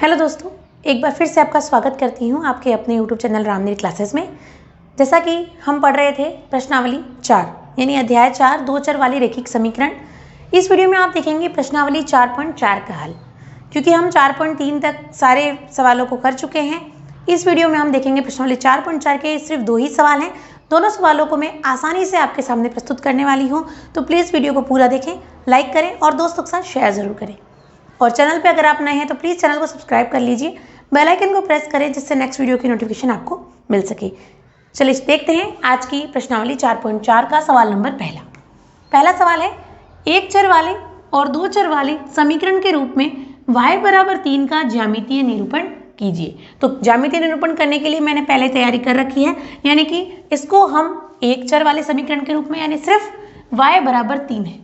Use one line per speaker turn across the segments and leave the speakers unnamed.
Hello दोस्तों, एक बार फिर से आपका स्वागत करती हूँ आपके अपने यूट्यूब चैनल रामनीर क्लासेस में। जैसा कि हम पढ़ रहे थे प्रश्नावली 4 यानी अध्याय 4 दो चर वाली रैखिक समीकरण। इस वीडियो में आप देखेंगे प्रश्नावली 4.4 का हल। क्योंकि हम 4.3 तक सारे सवालों को कर चुके हैं, इस वीडियो में हम देखेंगे प्रश्नावली 4.4 के सिर्फ 2 ही सवाल हैं। दोनों सवालों को मैं आसानी से आपके सामने प्रस्तुत करने वाली हूँ, तो प्लीज़ वीडियो को पूरा देखें, लाइक करें और दोस्तों के साथ शेयर ज़रूर करें। और चैनल पे अगर आप नए हैं तो प्लीज़ चैनल को सब्सक्राइब कर लीजिए, बेल आइकन को प्रेस करें जिससे नेक्स्ट वीडियो की नोटिफिकेशन आपको मिल सके। चलिए देखते हैं आज की प्रश्नावली 4.4 का सवाल नंबर पहला सवाल है, एक चर वाले और दो चर वाले समीकरण के रूप में y बराबर 3 का ज्यामितीय निरूपण कीजिए। तो ज्यामितीय निरूपण करने के लिए मैंने पहले तैयारी कर रखी है, यानी कि इसको हम एक चर वाले समीकरण के रूप में, यानी सिर्फ y बराबर 3 है,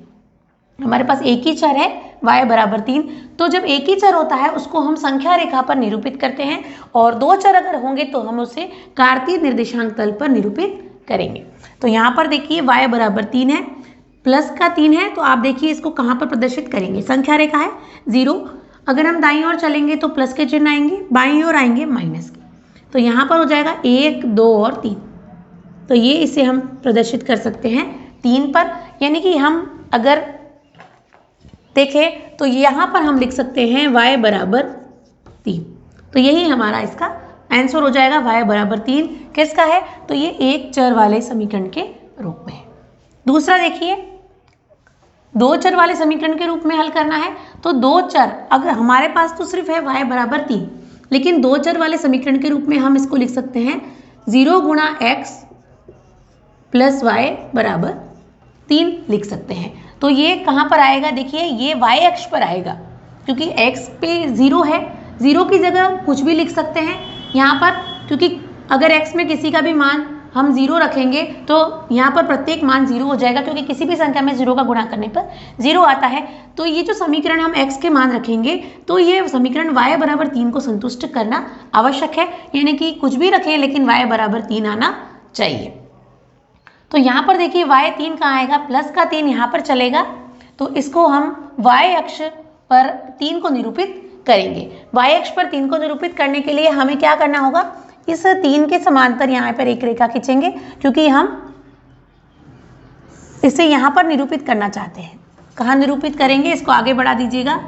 हमारे पास एक ही चर है y बराबर 3। तो जब एक ही चर होता है उसको हम संख्या रेखा पर निरूपित करते हैं, और दो चर अगर होंगे तो हम उसे कार्तीय निर्देशांक तल पर निरूपित करेंगे। तो यहाँ पर देखिए y बराबर 3 है, प्लस का 3 है, तो आप देखिए इसको कहाँ पर प्रदर्शित करेंगे, संख्या रेखा है 0। अगर हम दाईं ओर चलेंगे तो प्लस के चिन्ह आएंगे, बाईं ओर आएंगे माइनस के। तो यहाँ पर हो जाएगा 1, 2 और 3। तो ये इसे हम प्रदर्शित कर सकते हैं 3 पर, यानी कि हम अगर देखें तो यहाँ पर हम लिख सकते हैं y बराबर 3। तो यही हमारा इसका आंसर हो जाएगा, y बराबर 3 किसका है, तो ये एक चर वाले समीकरण के रूप में है। दूसरा देखिए, दो चर वाले समीकरण के रूप में हल करना है। तो दो चर, अगर हमारे पास तो सिर्फ है y बराबर 3, लेकिन दो चर वाले समीकरण के रूप में हम इसको लिख सकते हैं 0 गुणा x प्लस y बराबर 3 लिख सकते हैं। तो ये कहाँ पर आएगा, देखिए ये y अक्ष पर आएगा, क्योंकि x पे 0 है, 0 की जगह कुछ भी लिख सकते हैं यहाँ पर, क्योंकि अगर x में किसी का भी मान हम 0 रखेंगे तो यहाँ पर प्रत्येक मान 0 हो जाएगा, क्योंकि किसी भी संख्या में 0 का गुणा करने पर 0 आता है। तो ये जो समीकरण हम x के मान रखेंगे, तो ये समीकरण y बराबर 3 को संतुष्ट करना आवश्यक है, यानी कि कुछ भी रखें लेकिन y बराबर 3 आना चाहिए। तो यहाँ पर देखिए y 3 कहाँ आएगा, प्लस का 3 यहाँ पर चलेगा, तो इसको हम y अक्ष पर 3 को निरूपित करेंगे। y अक्ष पर 3 को निरूपित करने के लिए हमें क्या करना होगा, इस 3 के समांतर यहाँ पर एक रेखा खींचेंगे, क्योंकि हम इसे यहाँ पर निरूपित करना चाहते हैं। कहाँ निरूपित करेंगे, इसको आगे बढ़ा दीजिएगा।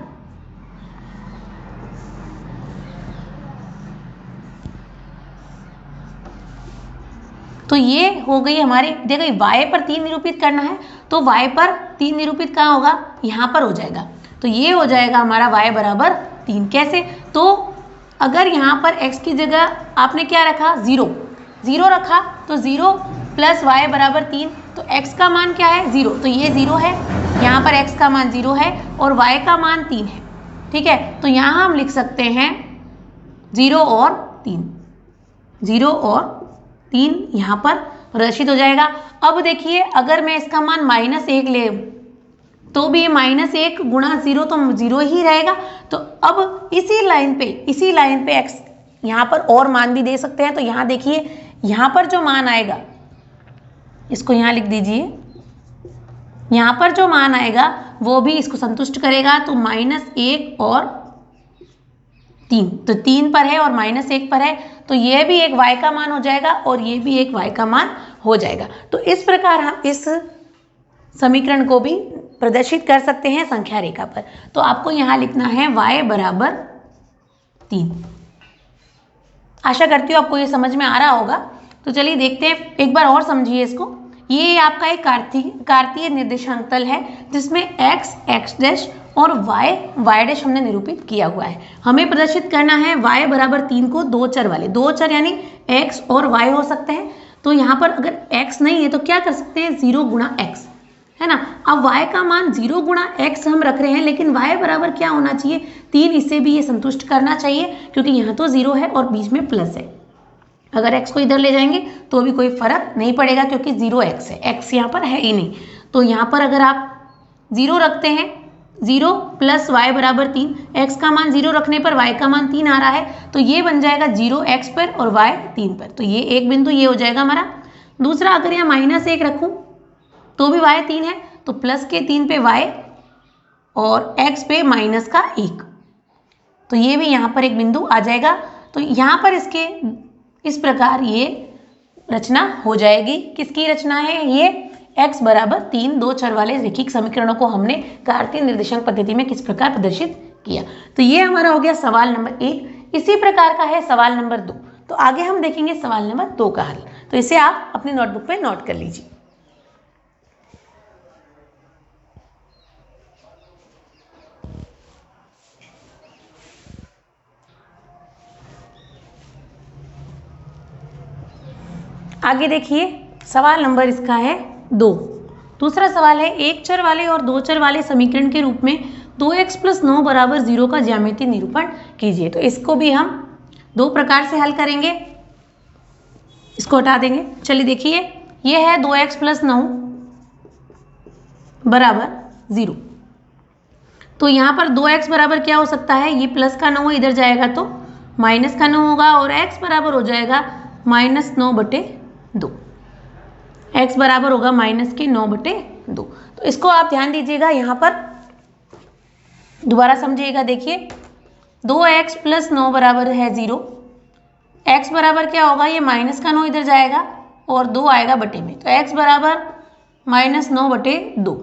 तो ये हो गई हमारे, देखो y पर 3 निरूपित करना है, तो y पर 3 निरूपित कहाँ होगा, यहाँ पर हो जाएगा। तो ये हो जाएगा हमारा y बराबर 3। कैसे, तो अगर यहाँ पर x की जगह आपने क्या रखा, 0 रखा, तो 0 प्लस y बराबर 3, तो x का मान क्या है, 0, तो ये 0 है, यहाँ पर x का मान 0 है और y का मान 3 है। ठीक है, तो यहाँ हम लिख सकते हैं 0 और 3 यहाँ पर प्रदर्शित हो जाएगा। अब देखिए, अगर मैं इसका मान -1 ले तो भी -1 गुणा 0 तो 0 ही रहेगा। तो अब इसी लाइन पे x यहाँ पर और मान भी दे सकते हैं। तो यहाँ देखिए, यहाँ पर जो मान आएगा, इसको यहाँ लिख दीजिए, यहाँ पर जो मान आएगा वो भी इसको संतुष्ट करेगा। तो -1 और 3, तो 3 पर है और -1 पर है, तो ये भी एक y का मान हो जाएगा और ये भी एक y का मान हो जाएगा। तो इस प्रकार हम इस समीकरण को भी प्रदर्शित कर सकते हैं संख्या रेखा पर। तो आपको यहाँ लिखना है y बराबर 3। आशा करती हूँ आपको ये समझ में आ रहा होगा। तो चलिए देखते हैं, एक बार और समझिए इसको। ये आपका एक कार्तीय निर्देशांक तल है, जिसमें x डैश और y डैश हमने निरूपित किया हुआ है। हमें प्रदर्शित करना है y बराबर 3 को दो चर वाले, दो चर यानी x और y हो सकते हैं। तो यहाँ पर अगर x नहीं है तो क्या कर सकते हैं, 0 गुणा x, है ना। अब y का मान 0 गुणा x हम रख रहे हैं, लेकिन y बराबर क्या होना चाहिए, 3। इसे भी ये संतुष्ट करना चाहिए, क्योंकि यहाँ तो 0 है और बीच में प्लस है। अगर x को इधर ले जाएंगे तो भी कोई फर्क नहीं पड़ेगा, क्योंकि 0x है, x यहाँ पर है ही नहीं। तो यहाँ पर अगर आप 0 रखते हैं, 0 प्लस y बराबर 3, x का मान 0 रखने पर y का मान 3 आ रहा है, तो ये बन जाएगा 0x पर और y 3 पर। तो ये एक बिंदु ये हो जाएगा हमारा। दूसरा, अगर यहाँ -1 रखूँ तो भी y 3 है, तो प्लस के 3 पे y और x पे -1। तो ये भी यहाँ पर एक बिंदु आ जाएगा। तो यहाँ पर इसके इस प्रकार ये रचना हो जाएगी। किसकी रचना है ये? x बराबर 3 दो चर वाले रैखिक समीकरणों को हमने कार्तीय निर्देशांक पद्धति में किस प्रकार प्रदर्शित किया। तो ये हमारा हो गया सवाल नंबर 1। इसी प्रकार का है सवाल नंबर 2। तो आगे हम देखेंगे सवाल नंबर 2 का हल। तो इसे आप अपनी नोटबुक में नोट कर लीजिए। आगे देखिए सवाल नंबर इसका है 2। दूसरा सवाल है एक चर वाले और दो चर वाले समीकरण के रूप में 2x + 9 = 0 का ज्यामितीय निरूपण कीजिए। तो इसको भी हम दो प्रकार से हल करेंगे। इसको हटा देंगे। चलिए देखिए ये है 2x + 9 = 0। तो यहाँ पर 2x बराबर क्या हो सकता है? ये प्लस का 9 इधर जाएगा तो माइनस का 9 होगा और x बराबर हो जाएगा -9/2। x बराबर होगा -9/2। तो इसको आप ध्यान दीजिएगा, यहाँ पर दोबारा समझिएगा। देखिए 2x + 9 = 0। x बराबर क्या होगा? ये माइनस का 9 इधर जाएगा और 2 आएगा बटे में, तो x बराबर -9/2।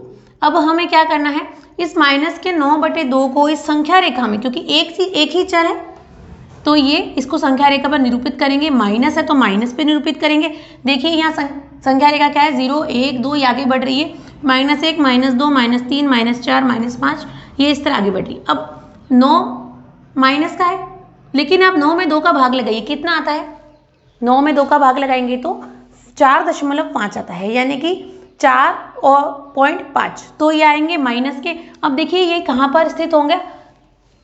अब हमें क्या करना है? इस -9/2 को इस संख्या रेखा में, क्योंकि एक ही चर है तो ये इसको संख्या रेखा पर निरूपित करेंगे। माइनस है तो माइनस पे निरूपित करेंगे। देखिए यहाँ संख्या रेखा क्या है? 0 1 2 ये आगे बढ़ रही है। -1 -2 -3 -4 -5 ये इस तरह आगे बढ़ रही है। अब 9 माइनस का है, लेकिन आप 9 में 2 का भाग लगाइए, कितना आता है? 9 में 2 का भाग लगाएंगे तो 4.5 आता है, यानी कि 4.5। तो ये आएंगे माइनस के। अब देखिए ये कहाँ पर स्थित होंगे?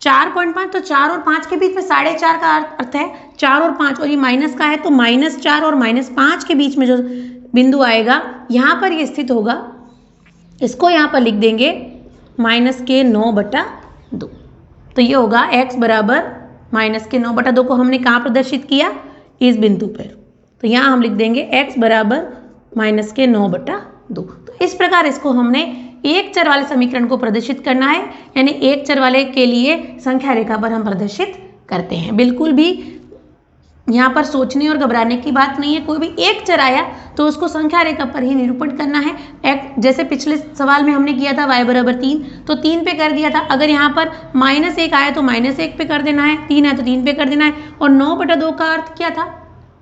4.5, तो 4 और 5 के बीच में 4.5 का अर्थ है 4 और 5, और ये माइनस का है तो -4 और -5 के बीच में जो बिंदु आएगा यहाँ पर ये स्थित होगा। इसको यहाँ पर लिख देंगे -9/2। तो ये होगा x बराबर -9/2 को हमने कहाँ प्रदर्शित किया? इस बिंदु पर। तो यहाँ हम लिख देंगे x बराबर -9/2। तो इस प्रकार इसको हमने एक चर वाले समीकरण को प्रदर्शित करना है, यानी एक चर वाले के लिए संख्या रेखा पर हम प्रदर्शित करते हैं। बिल्कुल भी यहाँ पर सोचने और घबराने की बात नहीं है। कोई भी एक चर आया तो उसको संख्या रेखा पर ही निरूपण करना है। जैसे पिछले सवाल में हमने किया था y बराबर 3, तो 3 पे कर दिया था। अगर यहाँ पर -1 आया तो -1 पे कर देना है, 3 आया तो 3 पे कर देना है। और 9/2 का अर्थ क्या था?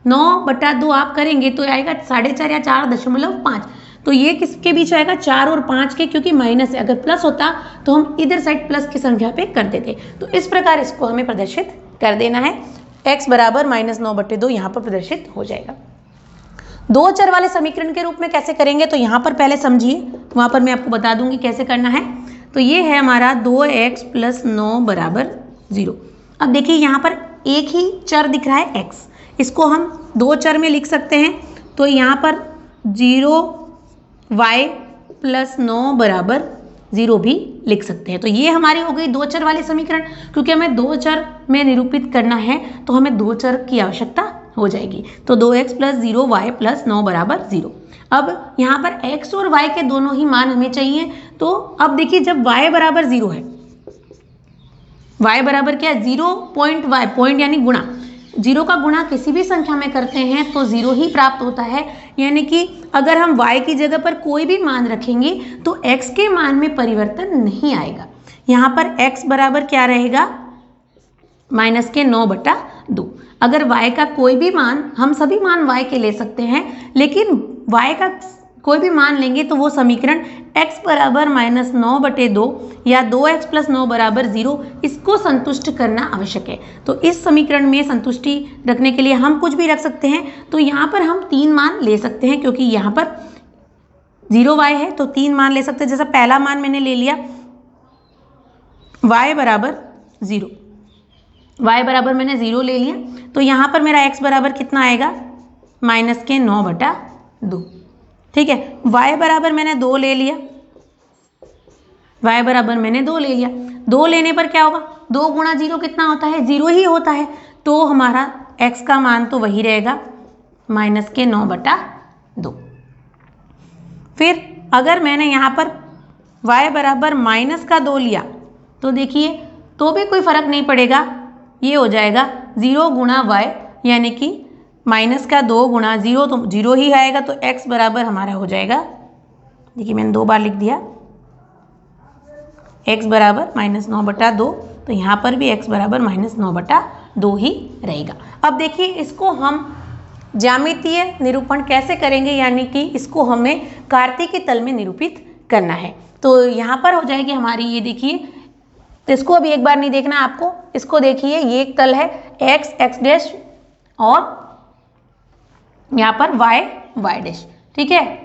9/2 आप करेंगे तो आएगा 4.5 या 4.5। तो ये किसके बीच आएगा? 4 और 5 के, क्योंकि माइनस है। अगर प्लस होता तो हम इधर साइड प्लस की संख्या पे कर देते। तो इस प्रकार इसको हमें प्रदर्शित कर देना है। x बराबर -9/2 यहाँ पर प्रदर्शित हो जाएगा। दो चर वाले समीकरण के रूप में कैसे करेंगे? तो यहाँ पर पहले समझिए, वहाँ पर मैं आपको बता दूंगी कैसे करना है। तो ये है हमारा 2x + 9 = 0। अब देखिए यहाँ पर एक ही चर दिख रहा है x, इसको हम दो चर में लिख सकते हैं। तो यहाँ पर 0y + 9 = 0 भी लिख सकते हैं। तो ये हमारी हो गई दो चर वाले समीकरण। क्योंकि हमें दो चर में निरूपित करना है तो हमें दो चर की आवश्यकता हो जाएगी। तो 2x + 0y + 9 = 0। अब यहाँ पर x और y के दोनों ही मान हमें चाहिए। तो अब देखिए जब y बराबर 0 है, y बराबर क्या है? 0 पॉइंट y, पॉइंट यानी गुणा। 0 का गुणा किसी भी संख्या में करते हैं तो 0 ही प्राप्त होता है। यानी कि अगर हम y की जगह पर कोई भी मान रखेंगे तो x के मान में परिवर्तन नहीं आएगा। यहाँ पर x बराबर क्या रहेगा? -9/2। अगर y का कोई भी मान, हम सभी मान y के ले सकते हैं, लेकिन y का कोई भी मान लेंगे तो वो समीकरण x बराबर -9/2 या 2x + 9 = 0 इसको संतुष्ट करना आवश्यक है। तो इस समीकरण में संतुष्टि रखने के लिए हम कुछ भी रख सकते हैं। तो यहाँ पर हम 3 मान ले सकते हैं, क्योंकि यहाँ पर 0y है तो 3 मान ले सकते हैं। जैसा पहला मान मैंने ले लिया y बराबर 0, y बराबर मैंने 0 ले लिया। तो यहाँ पर मेरा x बराबर कितना आएगा? -9/2। ठीक है, y बराबर मैंने 2 ले लिया, y बराबर मैंने 2 ले लिया। 2 लेने पर क्या होगा? 2 × 0 कितना होता है? 0 ही होता है। तो हमारा x का मान तो वही रहेगा -9/2। फिर अगर मैंने यहाँ पर y बराबर -2 लिया तो देखिए तो भी कोई फर्क नहीं पड़ेगा, ये हो जाएगा 0 गुणा y, यानी कि माइनस का 2 गुणा 0 तो 0 ही आएगा, तो x बराबर हमारा हो जाएगा, देखिए मैंने 2 बार लिख दिया, x बराबर -9/2, तो यहाँ पर भी x बराबर -9/2 ही रहेगा। अब देखिए इसको हम ज्यामितीय निरूपण कैसे करेंगे, यानी कि इसको हमें कार्तीय तल में निरूपित करना है। तो यहाँ पर हो जाएगी हमारी, ये देखिए, इसको अभी एक बार नहीं देखना आपको, इसको देखिए, ये एक तल है x डैश और यहाँ पर y डैश, ठीक है,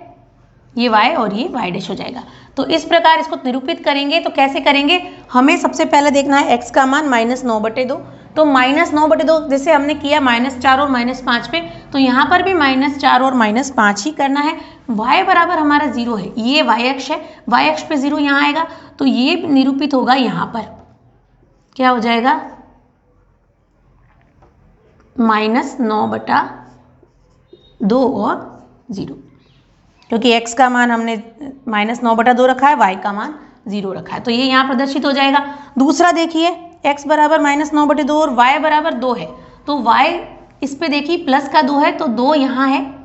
ये y और ये y डैश हो जाएगा। तो इस प्रकार इसको निरूपित करेंगे। तो कैसे करेंगे, हमें सबसे पहले देखना है x का मान -9/2, तो -9/2 जैसे हमने किया -4 और -5 पे, तो यहाँ पर भी -4 और -5 ही करना है। y बराबर हमारा 0 है, ये y अक्ष है, y अक्ष पे 0 यहाँ आएगा, तो ये निरूपित होगा यहाँ पर, क्या हो जाएगा, -9/2 और 0, क्योंकि x का मान हमने -9/2 रखा है, y का मान 0 रखा है, तो ये यहाँ प्रदर्शित हो जाएगा। दूसरा देखिए, x बराबर -9/2 और y बराबर 2 है, तो y इस पे देखिए प्लस का 2 है, तो 2 यहाँ है,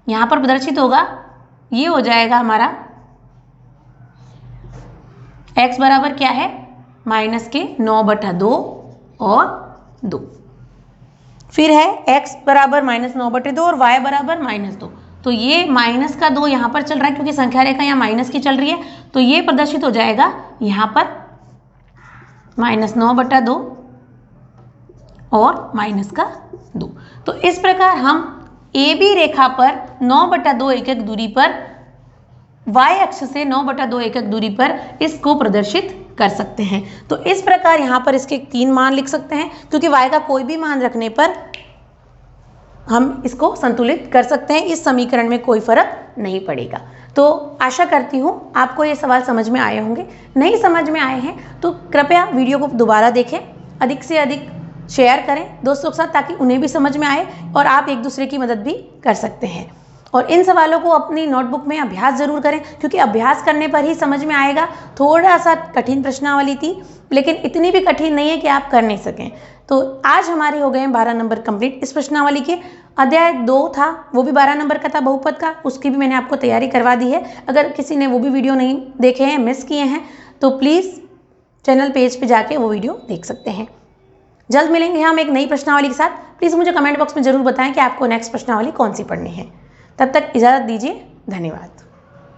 यहाँ पर प्रदर्शित होगा, ये हो जाएगा हमारा x बराबर क्या है, -9/2 और 2। फिर है x बराबर -9/2 और y बराबर -2, तो ये माइनस का 2 यहाँ पर चल रहा है, क्योंकि संख्या रेखा यहाँ माइनस की चल रही है, तो ये प्रदर्शित हो जाएगा यहाँ पर -9/2 और -2। तो इस प्रकार हम AB रेखा पर 9/2 एकक दूरी पर, y अक्ष से 9/2 एकक दूरी पर इसको प्रदर्शित कर सकते हैं। तो इस प्रकार यहाँ पर इसके 3 मान लिख सकते हैं, क्योंकि y का कोई भी मान रखने पर हम इसको संतुलित कर सकते हैं, इस समीकरण में कोई फर्क नहीं पड़ेगा। तो आशा करती हूँ आपको ये सवाल समझ में आए होंगे। नहीं समझ में आए हैं तो कृपया वीडियो को दोबारा देखें, अधिक से अधिक शेयर करें दोस्तों के साथ, ताकि उन्हें भी समझ में आए और आप एक दूसरे की मदद भी कर सकते हैं। और इन सवालों को अपनी नोटबुक में अभ्यास जरूर करें, क्योंकि अभ्यास करने पर ही समझ में आएगा। थोड़ा सा कठिन प्रश्नावली थी, लेकिन इतनी भी कठिन नहीं है कि आप कर नहीं सकें। तो आज हमारे हो गए 12 नंबर कंप्लीट इस प्रश्नावली के। अध्याय 2 था, वो भी 12 नंबर का था, बहुपद का, उसकी भी मैंने आपको तैयारी करवा दी है। अगर किसी ने वो भी वीडियो नहीं देखे हैं, मिस किए हैं, तो प्लीज़ चैनल पेज पे जाके वो वीडियो देख सकते हैं। जल्द मिलेंगे हम एक नई प्रश्नावली के साथ। प्लीज़ मुझे कमेंट बॉक्स में ज़रूर बताएं कि आपको नेक्स्ट प्रश्नावली कौन सी पढ़नी है। तब तक इजाज़त दीजिए, धन्यवाद।